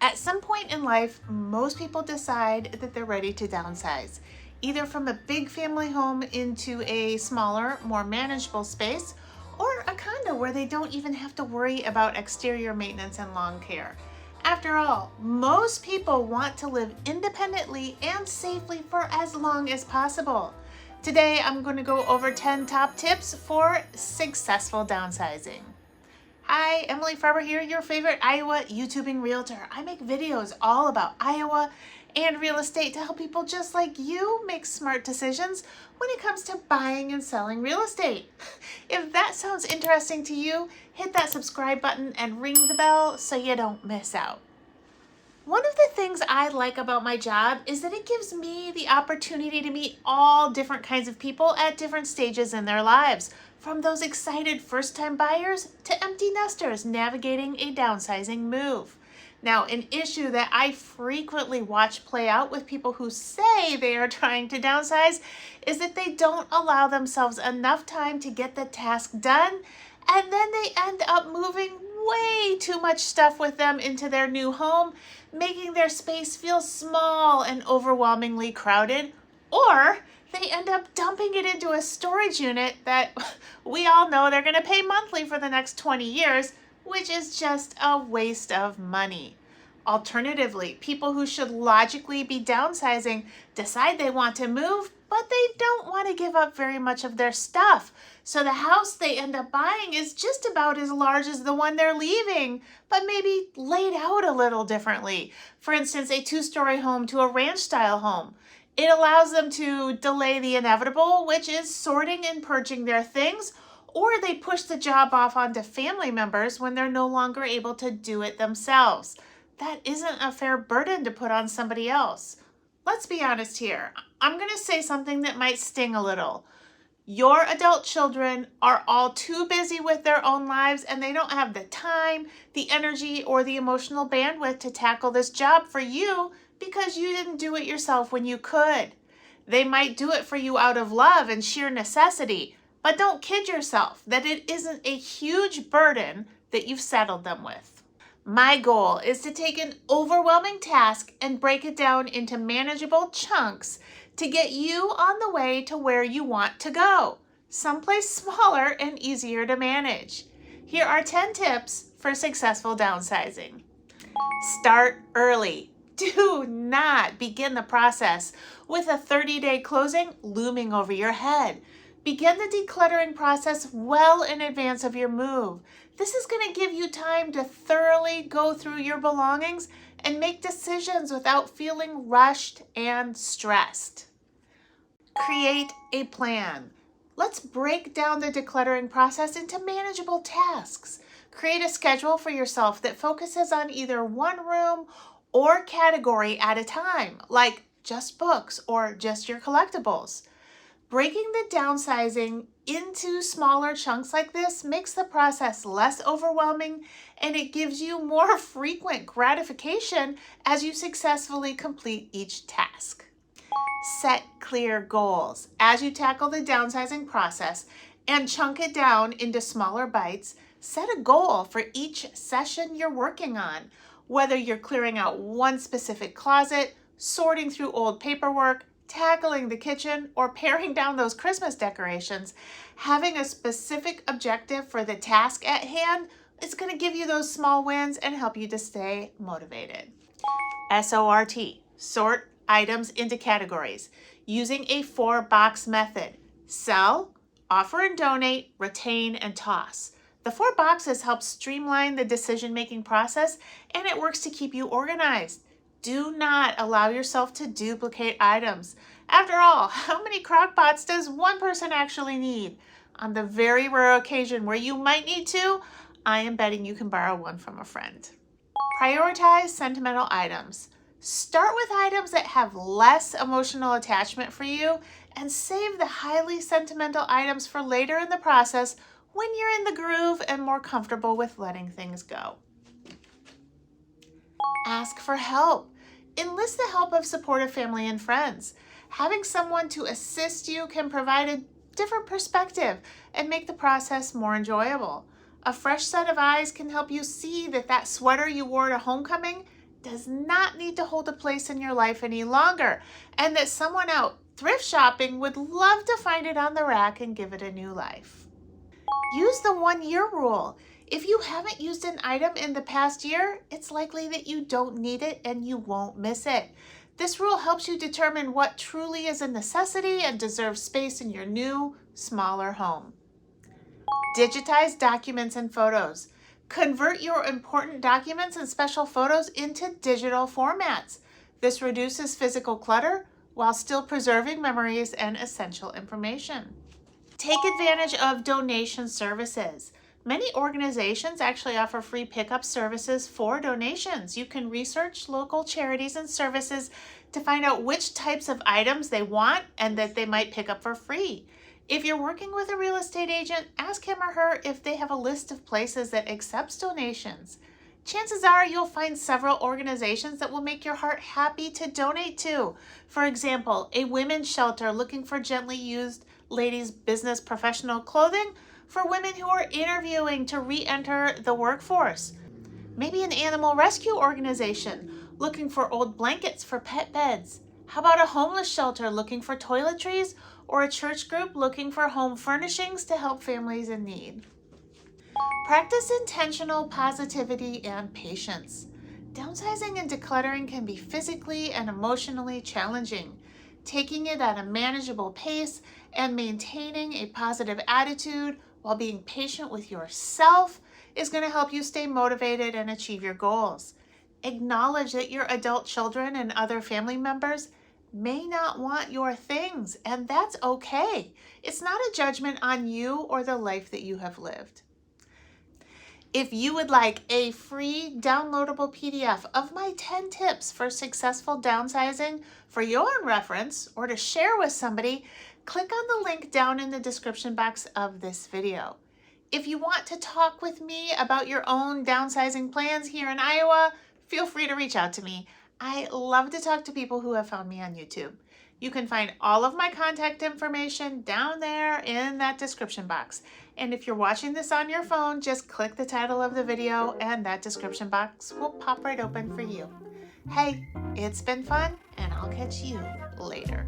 At some point in life, most people decide that they're ready to downsize, either from a big family home into a smaller, more manageable space, or a condo where they don't even have to worry about exterior maintenance and lawn care. After all, most people want to live independently and safely for as long as possible. Today, I'm going to go over 10 top tips for successful downsizing. Hi, Emily Farber here, your favorite Iowa YouTubing realtor. I make videos all about Iowa and real estate to help people just like you make smart decisions when it comes to buying and selling real estate. If that sounds interesting to you, hit that subscribe button and ring the bell so you don't miss out. One of the things I like about my job is that it gives me the opportunity to meet all different kinds of people at different stages in their lives, from those excited first-time buyers to empty nesters navigating a downsizing move. Now, an issue that I frequently watch play out with people who say they are trying to downsize is that they don't allow themselves enough time to get the task done, and then they end up moving way too much stuff with them into their new home, making their space feel small and overwhelmingly crowded, or they end up dumping it into a storage unit that we all know they're going to pay monthly for the next 20 years, which is just a waste of money. Alternatively, people who should logically be downsizing decide they want to move, but they don't want to give up very much of their stuff. So the house they end up buying is just about as large as the one they're leaving, but maybe laid out a little differently. For instance, a 2-story home to a ranch-style home. It allows them to delay the inevitable, which is sorting and purging their things, or they push the job off onto family members when they're no longer able to do it themselves. That isn't a fair burden to put on somebody else. Let's be honest here. I'm going to say something that might sting a little. Your adult children are all too busy with their own lives, and they don't have the time, the energy, or the emotional bandwidth to tackle this job for you because you didn't do it yourself when you could. They might do it for you out of love and sheer necessity, but don't kid yourself that it isn't a huge burden that you've saddled them with. My goal is to take an overwhelming task and break it down into manageable chunks to get you on the way to where you want to go, someplace smaller and easier to manage. Here are 10 tips for successful downsizing. Start early. Do not begin the process with a 30-day closing looming over your head. Begin the decluttering process well in advance of your move. This is going to give you time to thoroughly go through your belongings and make decisions without feeling rushed and stressed. Create a plan. Let's break down the decluttering process into manageable tasks. Create a schedule for yourself that focuses on either one room or category at a time, like just books or just your collectibles. Breaking the downsizing into smaller chunks like this makes the process less overwhelming, and it gives you more frequent gratification as you successfully complete each task. Set clear goals. As you tackle the downsizing process and chunk it down into smaller bites, set a goal for each session you're working on. Whether you're clearing out one specific closet, sorting through old paperwork, tackling the kitchen, or paring down those Christmas decorations, having a specific objective for the task at hand is going to give you those small wins and help you to stay motivated. SORT, sort items into categories, using a 4-box method. Sell, offer and donate, retain, and toss. The 4 boxes help streamline the decision-making process, and it works to keep you organized. Do not allow yourself to duplicate items. After all, how many crock pots does one person actually need? On the very rare occasion where you might need to, I am betting you can borrow one from a friend. Prioritize sentimental items. Start with items that have less emotional attachment for you and save the highly sentimental items for later in the process when you're in the groove and more comfortable with letting things go. Ask for help. Enlist the help of supportive family and friends. Having someone to assist you can provide a different perspective and make the process more enjoyable. A fresh set of eyes can help you see that that sweater you wore to homecoming does not need to hold a place in your life any longer, and that someone out thrift shopping would love to find it on the rack and give it a new life. Use the 1-year rule. If you haven't used an item in the past year, it's likely that you don't need it and you won't miss it. This rule helps you determine what truly is a necessity and deserves space in your new, smaller home. Digitize documents and photos. Convert your important documents and special photos into digital formats. This reduces physical clutter while still preserving memories and essential information. Take advantage of donation services. Many organizations actually offer free pickup services for donations. You can research local charities and services to find out which types of items they want and that they might pick up for free. If you're working with a real estate agent, ask him or her if they have a list of places that accepts donations. Chances are you'll find several organizations that will make your heart happy to donate to. For example, a women's shelter looking for gently used ladies' business professional clothing for women who are interviewing to re-enter the workforce. Maybe an animal rescue organization looking for old blankets for pet beds. How about a homeless shelter looking for toiletries, or a church group looking for home furnishings to help families in need? Practice intentional positivity and patience. Downsizing and decluttering can be physically and emotionally challenging. Taking it at a manageable pace and maintaining a positive attitude while being patient with yourself is going to help you stay motivated and achieve your goals. Acknowledge that your adult children and other family members may not want your things, and that's okay. It's not a judgment on you or the life that you have lived. If you would like a free downloadable PDF of my 10 tips for successful downsizing for your own reference or to share with somebody, click on the link down in the description box of this video. If you want to talk with me about your own downsizing plans here in Iowa, feel free to reach out to me. I love to talk to people who have found me on YouTube. You can find all of my contact information down there in that description box. And if you're watching this on your phone, just click the title of the video and that description box will pop right open for you. Hey, it's been fun, and I'll catch you later.